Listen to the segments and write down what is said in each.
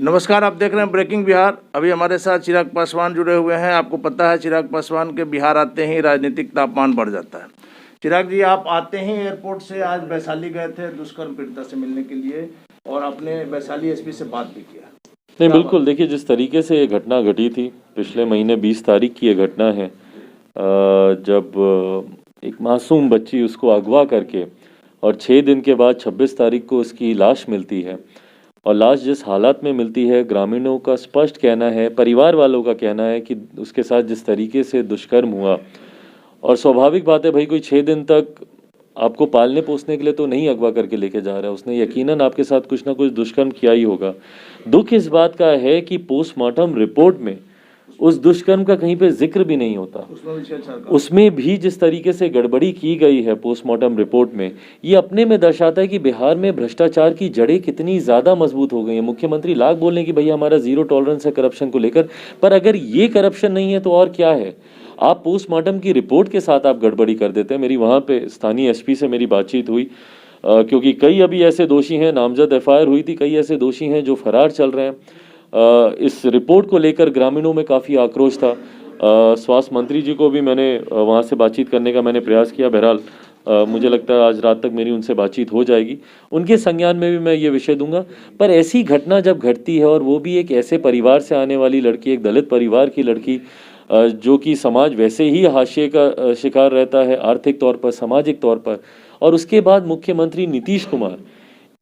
नमस्कार, आप देख रहे हैं ब्रेकिंग बिहार। अभी हमारे साथ चिराग पासवान जुड़े हुए हैं। आपको पता है चिराग पासवान के बिहार आते ही राजनीतिक तापमान बढ़ जाता है। चिराग जी, आप आते ही एयरपोर्ट से आज वैशाली गए थे दुष्कर्म पीड़िता से मिलने के लिए और आपने वैशाली एसपी से बात भी किया। नहीं, बिल्कुल। देखिए, जिस तरीके से ये घटना घटी थी, पिछले महीने 20 तारीख की ये घटना है, जब एक मासूम बच्ची उसको अगवा करके और 6 दिन के बाद 26 तारीख को उसकी लाश मिलती है। और लाश जिस हालात में मिलती है, ग्रामीणों का स्पष्ट कहना है, परिवार वालों का कहना है कि उसके साथ जिस तरीके से दुष्कर्म हुआ, और स्वाभाविक बात है भाई, कोई 6 दिन तक आपको पालने पोसने के लिए तो नहीं अगवा करके लेके जा रहा है, उसने यकीनन आपके साथ कुछ ना कुछ दुष्कर्म किया ही होगा। दुख इस बात का है कि पोस्टमार्टम रिपोर्ट में उस दुष्कर्म का कहीं पे जिक्र भी नहीं होता। उसमें भी जिस तरीके से गड़बड़ी की गई है पोस्टमार्टम रिपोर्ट में, ये अपने में दर्शाता है कि बिहार में भ्रष्टाचार की जड़ें कितनी ज़्यादा मजबूत हो गई हैं। मुख्यमंत्री लाख बोलें कि भैया हमारा जीरो टॉलरेंस है करप्शन को लेकर, पर अगर ये करप्शन नहीं है तो और क्या है? आप पोस्टमार्टम की रिपोर्ट के साथ आप गड़बड़ी कर देते हैं। मेरी वहाँ पे स्थानीय एसपी से मेरी बातचीत हुई, क्योंकि कई अभी ऐसे दोषी हैं, नामजद एफआईआर हुई थी, कई ऐसे दोषी हैं जो फरार चल रहे हैं। इस रिपोर्ट को लेकर ग्रामीणों में काफ़ी आक्रोश था। स्वास्थ्य मंत्री जी को भी मैंने वहाँ से बातचीत करने का मैंने प्रयास किया। बहरहाल मुझे लगता है आज रात तक मेरी उनसे बातचीत हो जाएगी, उनके संज्ञान में भी मैं ये विषय दूंगा। पर ऐसी घटना जब घटती है और वो भी एक ऐसे परिवार से आने वाली लड़की, एक दलित परिवार की लड़की, जो कि समाज वैसे ही हाशिए का शिकार रहता है आर्थिक तौर पर, सामाजिक तौर पर, और उसके बाद मुख्यमंत्री नीतीश कुमार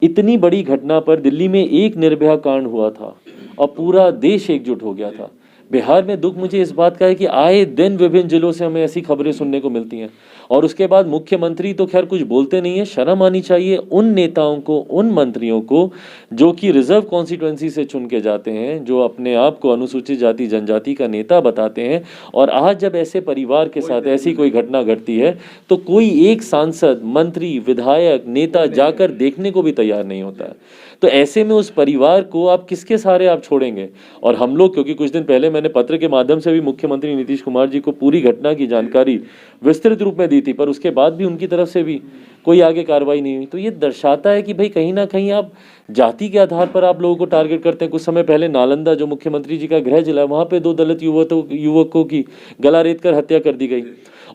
इतनी बड़ी घटना पर, दिल्ली में एक निर्भया कांड हुआ था और पूरा देश एकजुट हो गया था। बिहार में दुख मुझे इस बात का है कि आए दिन विभिन्न जिलों से हमें ऐसी खबरें सुनने को मिलती हैं, और उसके बाद मुख्यमंत्री तो खैर कुछ बोलते नहीं है। शर्म आनी चाहिए उन नेताओं को, उन मंत्रियों को जो कि रिजर्व कॉन्स्टिट्यूएंसी से चुन के जाते हैं, जो अपने आप को अनुसूचित जाति जनजाति का नेता बताते हैं, और आज जब ऐसे परिवार के साथ ऐसी कोई घटना घटती है तो कोई एक सांसद, मंत्री, विधायक, नेता जाकर देखने को भी तैयार नहीं होता है। तो ऐसे में उस परिवार को आप किसके सहारे आप छोड़ेंगे? और हम लोग, क्योंकि कुछ दिन पहले मैंने पत्र के माध्यम से भी मुख्यमंत्री नीतीश कुमार जी को पूरी घटना की जानकारी विस्तृत रूप में दी थी, पर उसके बाद भी उनकी तरफ से भी कोई आगे कार्रवाई नहीं हुई। तो ये दर्शाता है कि भाई कहीं ना कहीं आप जाति के आधार पर आप लोगों को टारगेट करते हैं। कुछ समय पहले नालंदा, जो मुख्यमंत्री जी का गृह जिला है, वहाँ पे 2 दलित युवकों की गला रेत कर हत्या कर दी गई।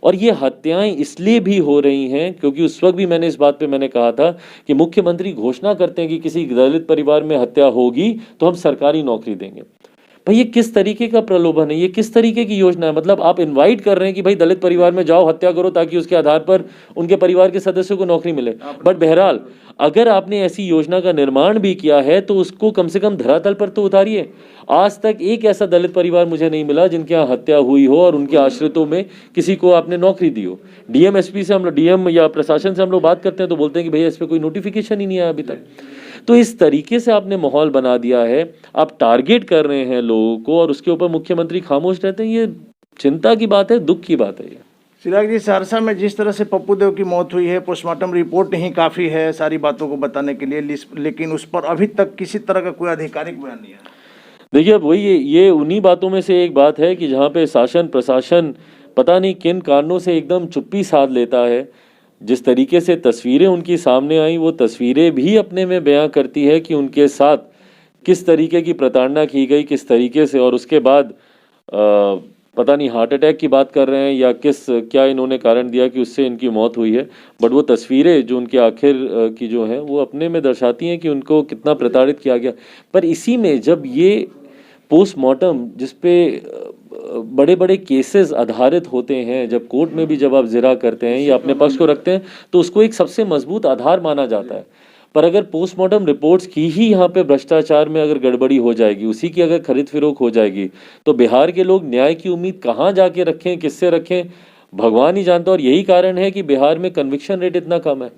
और ये हत्याएं इसलिए भी हो रही हैं क्योंकि उस वक्त भी मैंने इस बात पे मैंने कहा था कि मुख्यमंत्री घोषणा करते हैं कि किसी दलित परिवार में हत्या होगी तो हम सरकारी नौकरी देंगे। भाई ये किस तरीके का प्रलोभन है? ये किस तरीके की योजना है? मतलब आप इनवाइट कर रहे हैं कि भाई दलित परिवार में जाओ, हत्या करो, ताकि उसके आधार पर उनके परिवार के सदस्यों को नौकरी मिले। बट बहरहाल अगर आपने ऐसी योजना का निर्माण भी किया है तो उसको कम से कम धरातल पर तो उतारिए। आज तक एक ऐसा दलित परिवार मुझे नहीं मिला जिनके यहाँ हत्या हुई हो और उनके आश्रितों में किसी को आपने नौकरी दी हो। डीएम एसपी से हम लोग, डीएम या प्रशासन से हम लोग बात करते हैं तो बोलते हैं कि भैया इस पर कोई नोटिफिकेशन ही नहीं आया अभी तक। तो इस तरीके से आपने माहौल बना दिया है, आप टारगेट कर रहे हैं लोगों को और उसके ऊपर मुख्यमंत्री खामोश रहते हैं। ये चिंता की बात है, दुख की बात है। ये चिराग जी, सहरसा में जिस तरह से पप्पू देव की मौत हुई है, पोस्टमार्टम रिपोर्ट ही काफ़ी है सारी बातों को बताने के लिए, लेकिन उस पर अभी तक किसी तरह का कोई आधिकारिक बयान नहीं है। देखिए, अब वही ये उन्हीं बातों में से एक बात है कि जहाँ पे शासन प्रशासन पता नहीं किन कारणों से एकदम चुप्पी साध लेता है। जिस तरीके से तस्वीरें उनकी सामने आई, वो तस्वीरें भी अपने में बयां करती है कि उनके साथ किस तरीके की प्रताड़ना की गई, किस तरीके से, और उसके बाद पता नहीं हार्ट अटैक की बात कर रहे हैं या क्या इन्होंने कारण दिया कि उससे इनकी मौत हुई है। बट वो तस्वीरें जो उनके आखिर की जो हैं वो अपने में दर्शाती हैं कि उनको कितना प्रताड़ित किया गया। पर इसी में जब ये पोस्टमार्टम जिसपे बड़े बड़े केसेस आधारित होते हैं, जब कोर्ट में भी जब आप जिरा करते हैं या अपने पक्ष को रखते हैं तो उसको एक सबसे मजबूत आधार माना जाता है। पर अगर पोस्टमार्टम रिपोर्ट्स की ही यहाँ पे भ्रष्टाचार में अगर गड़बड़ी हो जाएगी, उसी की अगर खरीद फिरोख हो जाएगी, तो बिहार के लोग न्याय की उम्मीद कहाँ जाके रखें, किससे रखें, भगवान ही जानता। और यही कारण है कि बिहार में कन्विक्शन रेट इतना कम है।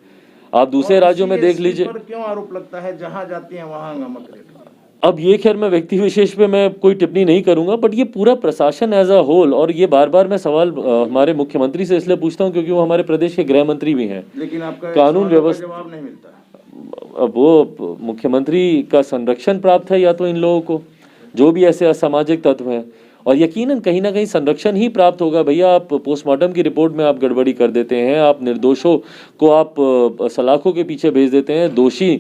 आप दूसरे राज्यों में देख लीजिए। क्यों आरोप लगता है जहाँ जाती है वहाँ हंगामा करेगा? अब ये खैर मैं व्यक्ति विशेष पे मैं कोई टिप्पणी नहीं करूंगा, बट ये पूरा प्रशासन एज अ होल, और ये बार बार मैं सवाल हमारे मुख्यमंत्री से इसलिए पूछता हूँ क्योंकि वो हमारे प्रदेश के गृह मंत्री भी हैं। लेकिन आपका कानून व्यवस्था जवाब नहीं मिलता। अब वो मुख्यमंत्री का संरक्षण प्राप्त है या तो इन लोगों को, जो भी ऐसे असामाजिक तत्व हैं, और यकीनन कहीं ना कहीं संरक्षण ही प्राप्त होगा। भैया आप पोस्टमार्टम की रिपोर्ट में आप गड़बड़ी कर देते हैं, आप निर्दोषों को आप सलाखों के पीछे भेज देते हैं, दोषी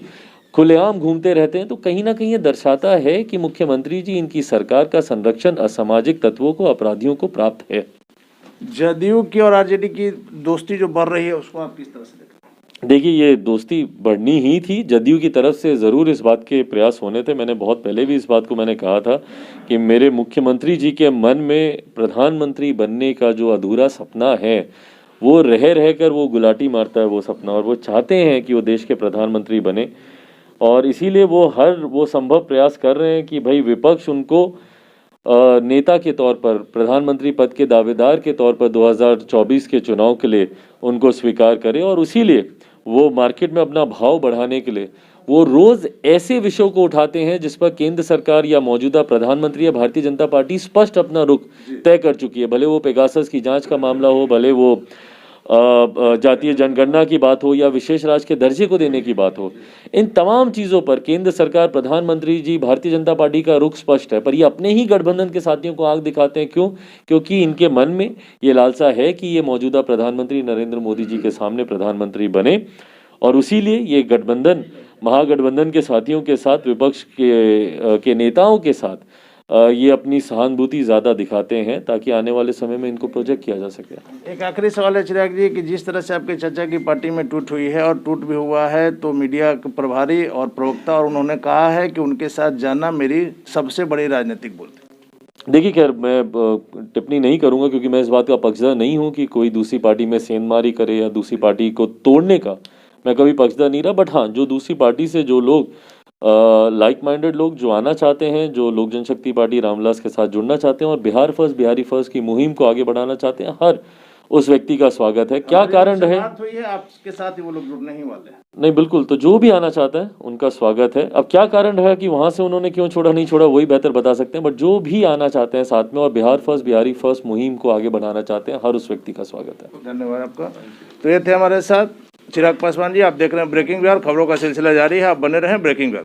खुलेआम घूमते रहते हैं, तो कहीं ना कहीं ये दर्शाता है कि मुख्यमंत्री जी, इनकी सरकार का संरक्षण असामाजिक तत्वों को, अपराधियों को प्राप्त है। जदयू की और आरजेडी की दोस्ती जो बढ़ रही है उसको आप किस तरह से देखते हैं? देखिए, ये दोस्ती बढ़नी ही थी। जदयू की तरफ से ज़रूर इस बात के प्रयास होने थे। मैंने बहुत पहले भी इस बात को मैंने कहा था कि मेरे मुख्यमंत्री जी के मन में प्रधानमंत्री बनने का जो अधूरा सपना है, वो रह कर वो गुलाटी मारता है वो सपना, और वो चाहते हैं कि वो देश के प्रधानमंत्री बने। और इसीलिए वो संभव प्रयास कर रहे हैं कि भाई विपक्ष उनको नेता के तौर पर, प्रधानमंत्री पद के दावेदार के तौर पर 2024 के चुनाव के लिए उनको स्वीकार करे। और इसीलिए वो मार्केट में अपना भाव बढ़ाने के लिए वो रोज ऐसे विषयों को उठाते हैं जिस पर केंद्र सरकार या मौजूदा प्रधानमंत्री या भारतीय जनता पार्टी स्पष्ट अपना रुख तय कर चुकी है। भले वो पेगासस की जांच का मामला हो, भले वो जातीय जनगणना की बात हो, या विशेष राज्य के दर्जे को देने की बात हो, इन तमाम चीज़ों पर केंद्र सरकार, प्रधानमंत्री जी, भारतीय जनता पार्टी का रुख स्पष्ट है। पर ये अपने ही गठबंधन के साथियों को आंख दिखाते हैं। क्यों? क्योंकि इनके मन में ये लालसा है कि ये मौजूदा प्रधानमंत्री नरेंद्र मोदी जी के सामने प्रधानमंत्री बने, और इसीलिए ये गठबंधन, महागठबंधन के साथियों के साथ, विपक्ष के नेताओं के साथ ये अपनी सहानुभूति ज़्यादा दिखाते हैं, ताकि आने वाले समय में इनको प्रोजेक्ट किया जा सके। एक आखिरी सवाल है चिराग जी कि जिस तरह से आपके चाचा की पार्टी में टूट हुई है, और टूट भी हुआ है, तो मीडिया के प्रभारी और प्रवक्ता, और उन्होंने कहा है कि उनके साथ जाना मेरी सबसे बड़ी राजनीतिक भूल थी। देखिए, खैर मैं टिप्पणी नहीं करूंगा, क्योंकि मैं इस बात का पक्षधर नहीं हूं कि कोई दूसरी पार्टी में सेंधमारी करे या दूसरी पार्टी को तोड़ने का मैं कभी पक्षधर नहीं रहा। बट हाँ, जो दूसरी पार्टी से जो लोग लाइक माइंडेड लोग जो आना चाहते हैं, जो लोक जनशक्ति पार्टी रामविलास के साथ जुड़ना चाहते हैं और बिहार फर्स्ट, बिहारी फर्स्ट की मुहिम को आगे बढ़ाना चाहते हैं, हर उस व्यक्ति का स्वागत है। क्या कारण रहे, बात हुई है आपके साथ ही वो लोग जुड़ने ही वाले हैं? नहीं, बिल्कुल, तो जो भी आना चाहता है उनका स्वागत है। अब क्या कारण रहा कि वहां से उन्होंने क्यों छोड़ा, नहीं छोड़ा, वही बेहतर बता सकते हैं। बट जो भी आना चाहते हैं साथ में और बिहार फर्स्ट, बिहारी फर्स्ट मुहिम को आगे बढ़ाना चाहते हैं, हर उस व्यक्ति का स्वागत है। धन्यवाद आपका। तो ये थे हमारे साथ चिराग पासवान जी। आप देख रहे हैं ब्रेकिंग बिहार, खबरों का सिलसिला जारी है, आप बने रहें ब्रेकिंग बिहार।